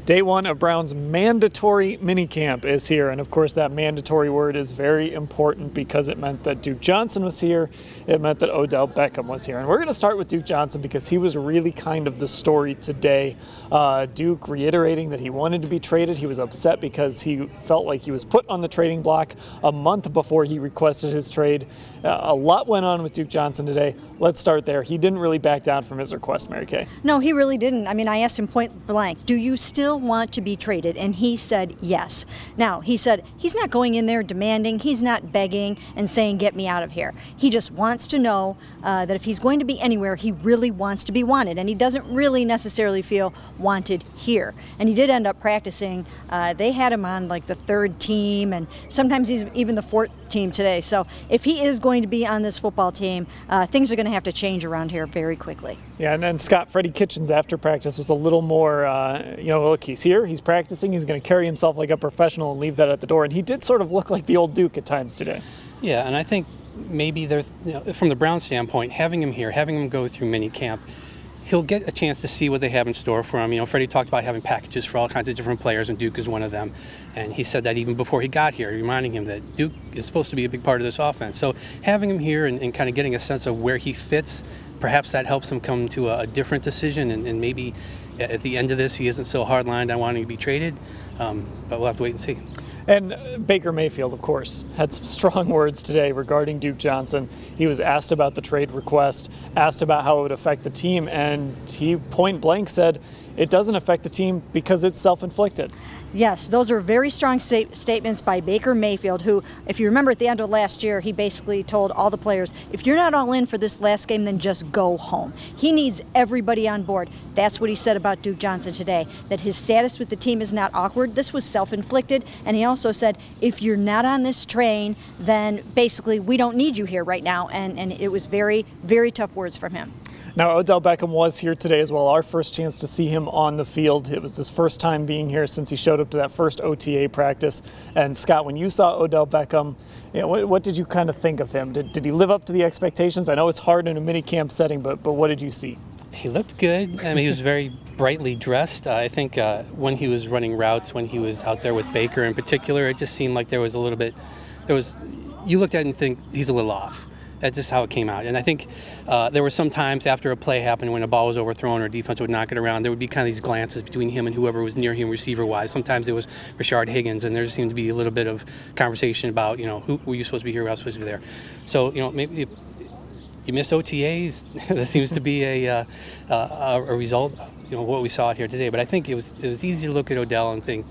Day one of Brown's mandatory minicamp is here, and of course that mandatory word is very important because it meant that Duke Johnson was here, it meant that Odell Beckham was here. And we're going to start with Duke Johnson because he was really kind of the story today. Duke reiterating that he wanted to be traded. He was upset because he felt like he was put on the trading block a month before he requested his trade. A lot went on with Duke Johnson today. Let's start there. He didn't really back down from his request, Mary Kay. No, he really didn't. I mean, I asked him point blank, do you still want to be traded? And he said yes. Now, he said he's not going in there demanding, he's not begging and saying, get me out of here. He just wants to know that if he's going to be anywhere, he really wants to be wanted. And he doesn't really necessarily feel wanted here. And he did end up practicing. They had him on like the third team, and sometimes he's even the fourth team today. So if he is going to be on this football team, things are going to have to change around here very quickly. Yeah, and then Scott, Freddie Kitchens after practice was a little more, look, he's here, he's practicing, he's going to carry himself like a professional and leave that at the door. And he did sort of look like the old Duke at times today. Yeah, and I think maybe from the Brown standpoint, having him here, having him go through minicamp, he'll get a chance to see what they have in store for him. You know, Freddie talked about having packages for all kinds of different players, and Duke is one of them. And he said that even before he got here, reminding him that Duke is supposed to be a big part of this offense. So having him here and kind of getting a sense of where he fits, perhaps that helps him come to a different decision, and maybe at the end of this, he isn't so hard-lined on wanting to be traded. But we'll have to wait and see. And Baker Mayfield, of course, had some strong words today regarding Duke Johnson. He was asked about the trade request, asked about how it would affect the team, and he point blank said it doesn't affect the team because it's self-inflicted. Yes, those are very strong statements by Baker Mayfield, who, if you remember at the end of last year, he basically told all the players, if you're not all in for this last game, then just go home. He needs everybody on board. That's what he said about Duke Johnson today, that his status with the team is not awkward. This was self-inflicted. And he also said, if you're not on this train, then basically we don't need you here right now. And it was very, very tough words from him. Now, Odell Beckham was here today as well. Our first chance to see him on the field. It was his first time being here since he showed up to that first OTA practice. And Scott, when you saw Odell Beckham, what did you kind of think of him? Did he live up to the expectations? I know it's hard in a minicamp setting, but what did you see? He looked good. I mean, he was very brightly dressed. I think when he was running routes, when he was out there with Baker in particular, it just seemed like there was a little bit, you looked at it and think he's a little off. That's just how it came out. And I think there were some times after a play happened when a ball was overthrown or defense would knock it around, there would be kind of these glances between him and whoever was near him receiver-wise. Sometimes it was Rashard Higgins, and there seemed to be a little bit of conversation about, who were you supposed to be here, who else was supposed to be there. So, maybe if you missed OTAs, that seems to be a result, what we saw out here today. But I think it was easy to look at Odell and think,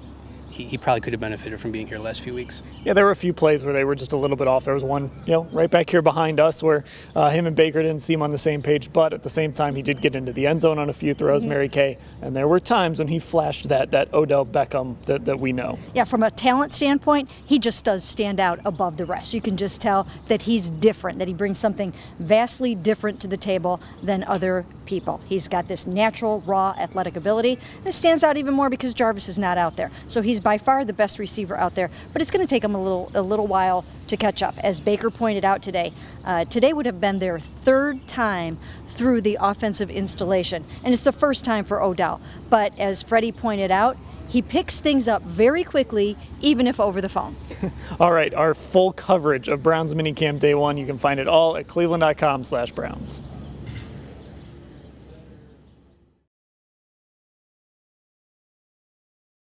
he probably could have benefited from being here the last few weeks. Yeah, there were a few plays where they were just a little bit off. There was one, right back here behind us where him and Baker didn't seem on the same page, but at the same time, he did get into the end zone on a few throws, Mary Kay, and there were times when he flashed that Odell Beckham that we know. Yeah, from a talent standpoint, he just does stand out above the rest. You can just tell that he's different, that he brings something vastly different to the table than other people. He's got this natural, raw, athletic ability, and it stands out even more because Jarvis is not out there. So he's by far the best receiver out there, but it's going to take him a little while to catch up. As Baker pointed out today, today would have been their third time through the offensive installation, and it's the first time for Odell. But as Freddie pointed out, he picks things up very quickly, even if over the phone. All right, our full coverage of Browns minicamp day one, you can find it all at cleveland.com/Browns.